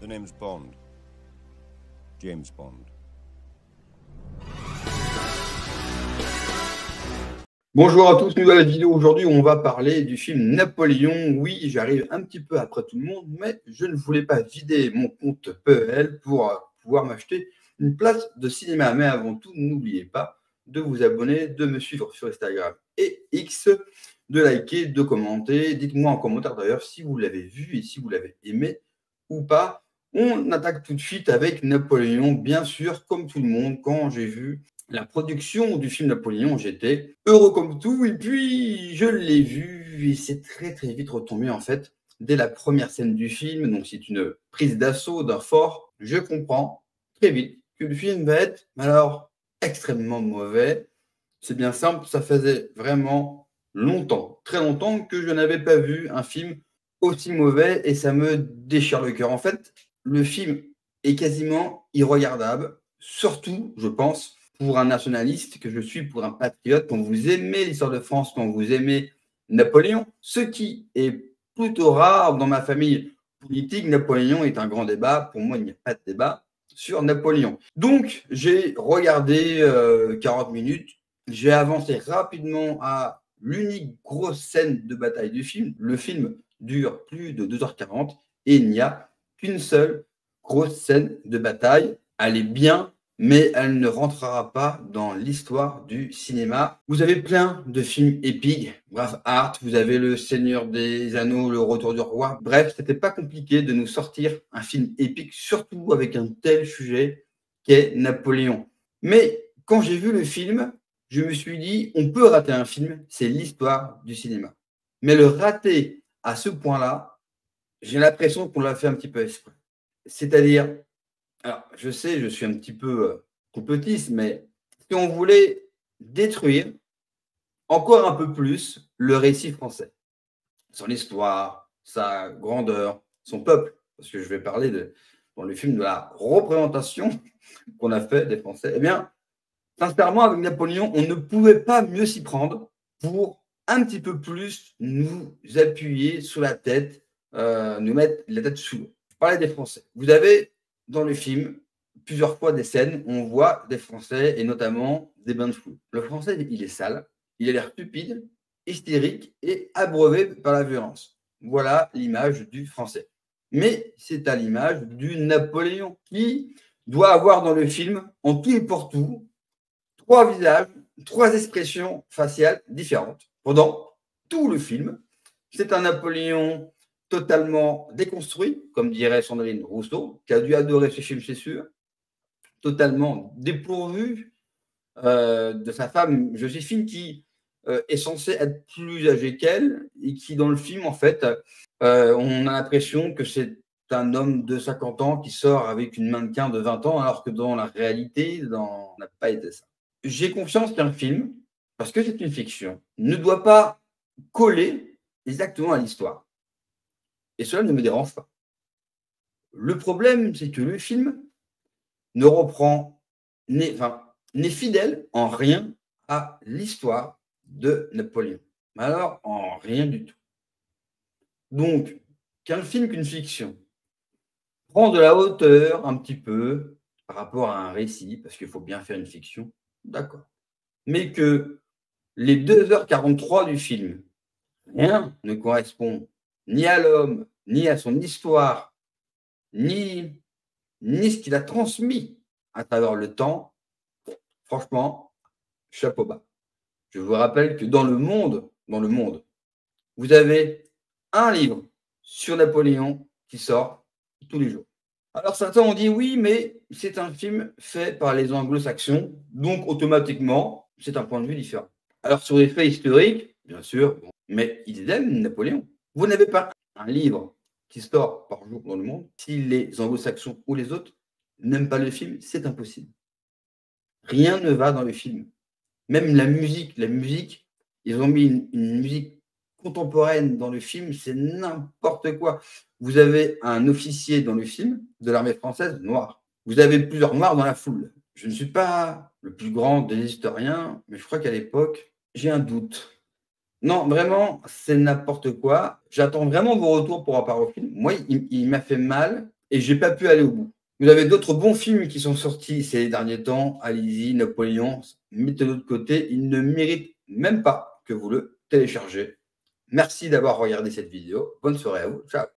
The name's Bond. James Bond. Bonjour à tous, nouvelle vidéo aujourd'hui où on va parler du film Napoléon. Oui, j'arrive un petit peu après tout le monde, mais je ne voulais pas vider mon compte PEL pour pouvoir m'acheter une place de cinéma. Mais avant tout, n'oubliez pas de vous abonner, de me suivre sur Instagram et X, de liker, de commenter. Dites-moi en commentaire d'ailleurs si vous l'avez vu et si vous l'avez aimé ou pas. On attaque tout de suite avec Napoléon, bien sûr, comme tout le monde, quand j'ai vu la production du film Napoléon, j'étais heureux comme tout, et puis je l'ai vu, et c'est très très vite retombé en fait, dès la première scène du film, donc c'est une prise d'assaut d'un fort, je comprends très vite que le film va être, alors, extrêmement mauvais. C'est bien simple, ça faisait vraiment longtemps, très longtemps que je n'avais pas vu un film aussi mauvais, et ça me déchire le cœur. En fait, le film est quasiment irregardable, surtout, je pense, pour un nationaliste que je suis, pour un patriote, quand vous aimez l'histoire de France, quand vous aimez Napoléon, ce qui est plutôt rare dans ma famille politique. Napoléon est un grand débat. Pour moi, il n'y a pas de débat sur Napoléon. Donc, j'ai regardé 40 minutes. J'ai avancé rapidement à l'unique grosse scène de bataille du film. Le film dure plus de 2h40 et il n'y a qu'une seule grosse scène de bataille. Elle est bien, mais elle ne rentrera pas dans l'histoire du cinéma. Vous avez plein de films épiques, Braveheart, vous avez Le Seigneur des Anneaux, Le Retour du Roi. Bref, c'était pas compliqué de nous sortir un film épique, surtout avec un tel sujet qu'est Napoléon. Mais quand j'ai vu le film, je me suis dit, on peut rater un film, c'est l'histoire du cinéma. Mais le rater à ce point-là, j'ai l'impression qu'on l'a fait un petit peu exprès. C'est-à-dire, alors je sais, je suis un petit peu complotiste, mais si on voulait détruire encore un peu plus le récit français, son histoire, sa grandeur, son peuple, parce que je vais parler dans le film de la représentation qu'on a fait des Français, eh bien, sincèrement, avec Napoléon, on ne pouvait pas mieux s'y prendre pour un petit peu plus nous appuyer sur la tête, nous mettre la tête sous l'eau. Je parlais des Français. Vous avez dans le film plusieurs fois des scènes où on voit des Français et notamment des bains de foule. Le Français, il est sale, il a l'air stupide, hystérique et abreuvé par la violence. Voilà l'image du Français. Mais c'est à l'image du Napoléon qui doit avoir dans le film, en tout et pour tout, 3 visages, 3 expressions faciales différentes pendant tout le film. C'est un Napoléon totalement déconstruit, comme dirait Sandrine Rousseau, qui a dû adorer ce film, c'est sûr, totalement dépourvu de sa femme Joséphine, qui est censée être plus âgée qu'elle, et qui, dans le film, en fait, on a l'impression que c'est un homme de 50 ans qui sort avec une mannequin de 20 ans, alors que dans la réalité, ça n'a pas été ça. J'ai confiance qu'un film, parce que c'est une fiction, ne doit pas coller exactement à l'histoire. Et cela ne me dérange pas. Le problème, c'est que le film ne reprend, n'est fidèle en rien à l'histoire de Napoléon. Mais alors, en rien du tout. Donc, qu'un film, qu'une fiction, prend de la hauteur un petit peu par rapport à un récit, parce qu'il faut bien faire une fiction, d'accord. Mais que les 2h43 du film, rien ne correspond ni à l'homme, ni à son histoire, ni ce qu'il a transmis à travers le temps, franchement, chapeau bas. Je vous rappelle que dans le monde, vous avez un livre sur Napoléon qui sort tous les jours. Alors certains ont dit oui, mais c'est un film fait par les anglo-saxons, donc automatiquement, c'est un point de vue différent. Alors sur les faits historiques, bien sûr, mais ils aiment Napoléon. Vous n'avez pas un livre qui sort par jour dans le monde. Si les anglo-saxons ou les autres n'aiment pas le film, c'est impossible. Rien ne va dans le film. Même la musique, ils ont mis une musique contemporaine dans le film, c'est n'importe quoi. Vous avez un officier dans le film de l'armée française noir. Vous avez plusieurs noirs dans la foule. Je ne suis pas le plus grand des historiens, mais je crois qu'à l'époque, j'ai un doute. Non, vraiment, c'est n'importe quoi. J'attends vraiment vos retours pour en parler au film. Moi, il m'a fait mal et j'ai pas pu aller au bout. Vous avez d'autres bons films qui sont sortis ces derniers temps. Allez-y, Napoléon, mettez de l'autre côté. Il ne mérite même pas que vous le téléchargez. Merci d'avoir regardé cette vidéo. Bonne soirée à vous. Ciao.